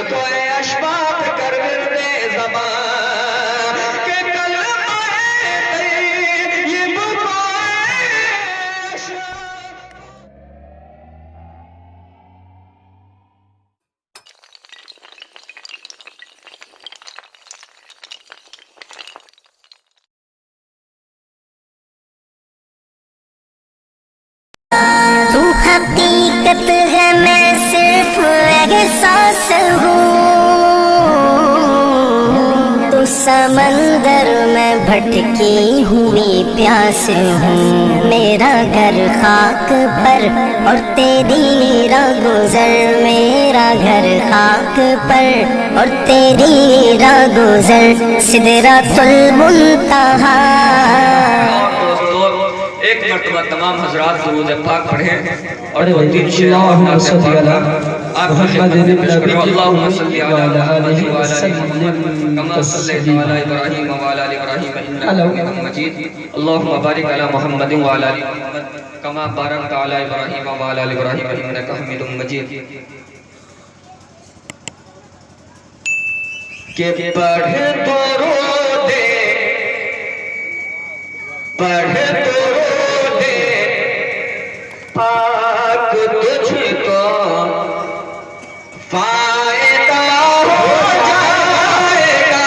تو اے اشفاق کر ورد زبان کہ کلمہ طیب پائے. تو حقیقت ہے میں صرف احساس ہوں، تو سمندر میں بھٹکی ہوئی پیاس ہوں. میرا گھر خاک پر اور تیری راہ گزر، میرا گھر خاک پر اور تیری راہ گزر. سدرۃ المنتہا. ایک مرتبہ تمام حضرات درود پاک پڑھیں اور تین شعر اللہم صلی علی آپ محمد اللہم صلی علی محمد کما صلیت علی ابراہیم وعلی آل ابراہیم انک حمید مجید. اللہم بارک علی محمد وعلی آل محمد کما بارکت علی ابراہیم وعلی آل ابراہیم انک حمید مجید. کہ پڑھ تو رو دے، پڑھ تو رو دے پاک تجھ کو فائدہ ہو جائے گا.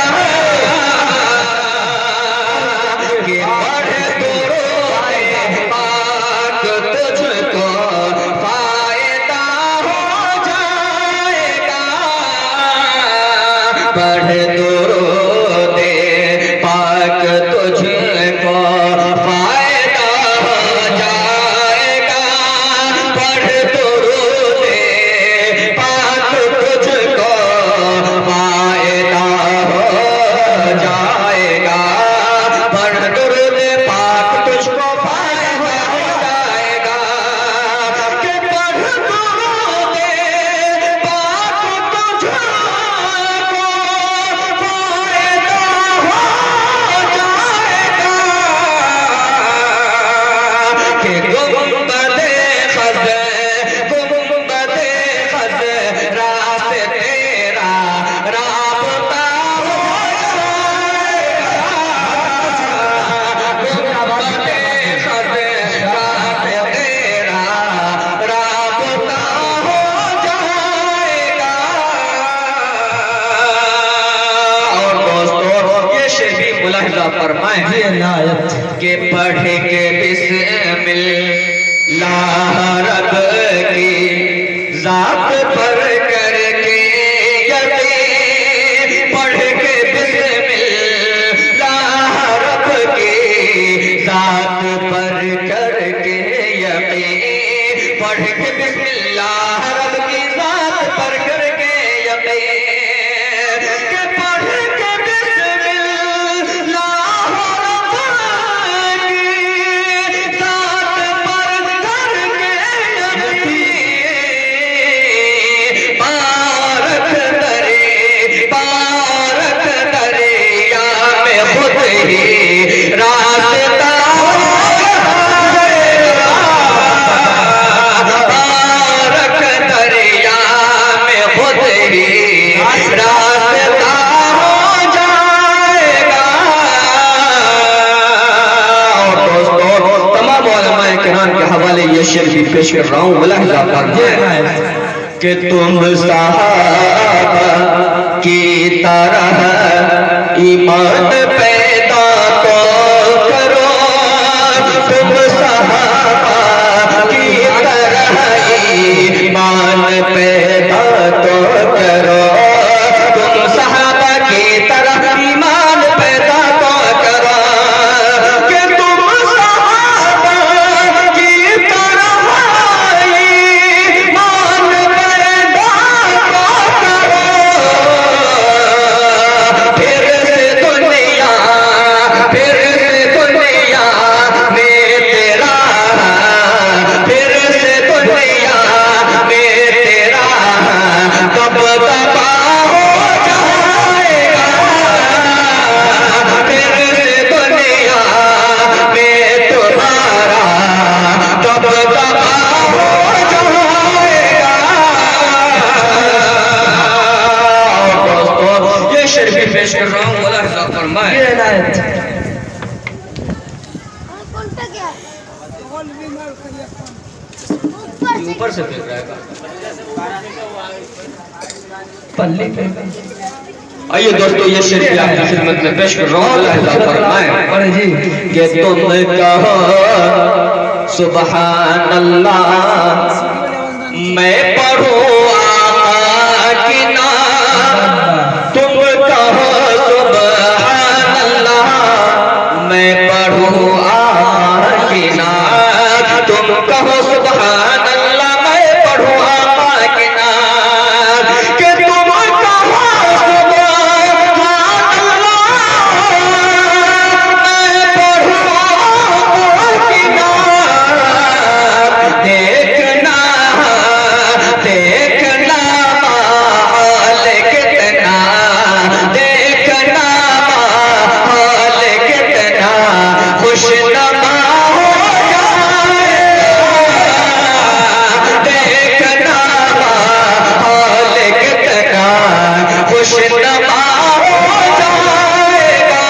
کہ پڑھ تو رو دے پاک تجھ کو فائدہ ہو جائے گا. پڑھ تو رو دے پاک تجھ کو فائدہ ہو جائے گا. پڑھ تو رو دے پاک تجھ کو فائدہ ہو جائے گا. پڑھ تو رو دے پاک تجھ کو فائدہ ہو جائے گا. کہ پڑھ تو رو دے پاک تجھ کو فائدہ ہو جائے گا. کہ گنبد خز راست تیرا رابطہ ہو جائے گا. گنبد خز راست تیرا رابطہ ہو جائے گا. اور دوستو یہ شعر بھی ملاحظہ فرمائیں کہ پڑھ کے بسم اللہ رب کی ذات پر کر کے یقین. پڑھ کے بسم اللہ رب کی ذات پر کر کے یقین. پڑھ کے بسم اللہ رب کی ذات پر کر کے یقین. کہ پڑھ کے بسم اللہ رب کی ذات پر کر کے یقین. بارک دریا میں خود ہی راستہ ہو جائے گا. بارک دریا میں خود ہی راستہ ہو جائے گا. اور دوستو تمام علماء کرام کے حوالے یہ شعر بھی پیش کر رہا ہوں. ملاحظہ فرمائیں کہ تم صحابہ کی طرح ایمان پیدا تو کرو. تم صحابہ کی طرح ایمان پیدا تو کرو. تم صحابہ کی طرح ایمان پیدا تو کرو. کہ تم صحابہ کی طرح ایمان پیدا تو کرو. پھر سے دنیا پلے پہ آئیے دوستو یہ شعر بھی آپ کی خدمت میں پیش کر رہا ہوں، اللہ تعالیٰ فرمائے پڑھے جی کہ تم کہو سبحان اللہ میں پڑھوں آقا کی نام، تم کہو سبحان اللہ میں پڑھوں آقا کی نام، تم کہو سبحان اللہ میں پڑھوں آقا کی نام، کہ تم کہو سبحان اللہ میں پڑھوں آقا کی نام، دیکھنا دیکھنا ماحول کتنا، دیکھنا ماحول کتنا خوش نما ہو جائے گا، دیکھنا ماحول کتنا خوش نما ہو جائے گا۔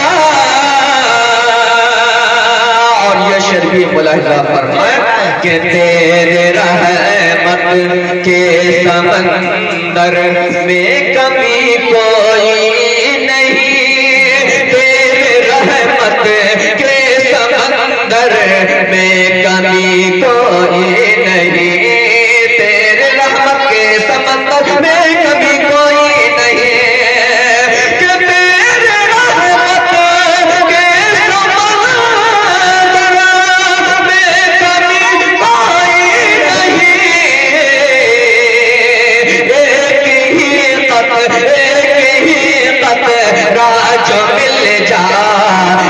اور یہ شعر بھی ملاحظہ فرمائے کہ تیرے رحمت کے سمندر میں کمی کوئی نہیں، تیرے رحمت کے سمندر میں کمی کوئی نہیں، تیرے رحمت کے سمندر میں کمی کوئی نہیں، کہ تیرے رحمت کے سمندر میں کمی کوئی نہیں، ایک ہی قطرہ جو مل جا،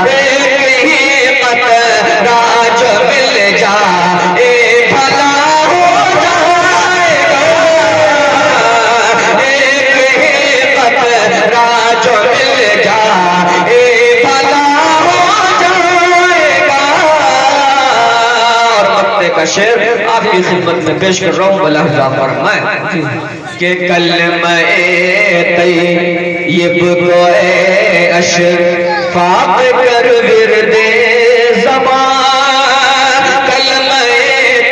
ایک ہی قطرہ جو مل جا، اے بھلا ہو جائے گا، ایک ہی قطرہ جو مل جا، اے بھلا ہو جائے گا۔ اور مقطع کا شعر آپ کی خدمت میں پیش کر رہا ہوں، ملاحظہ فرمائیں کہ کلمہ طیب کو اے اشفاق کر ورد زبان، کلمہ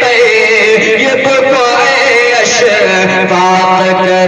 طیب کو اے اشفاق کر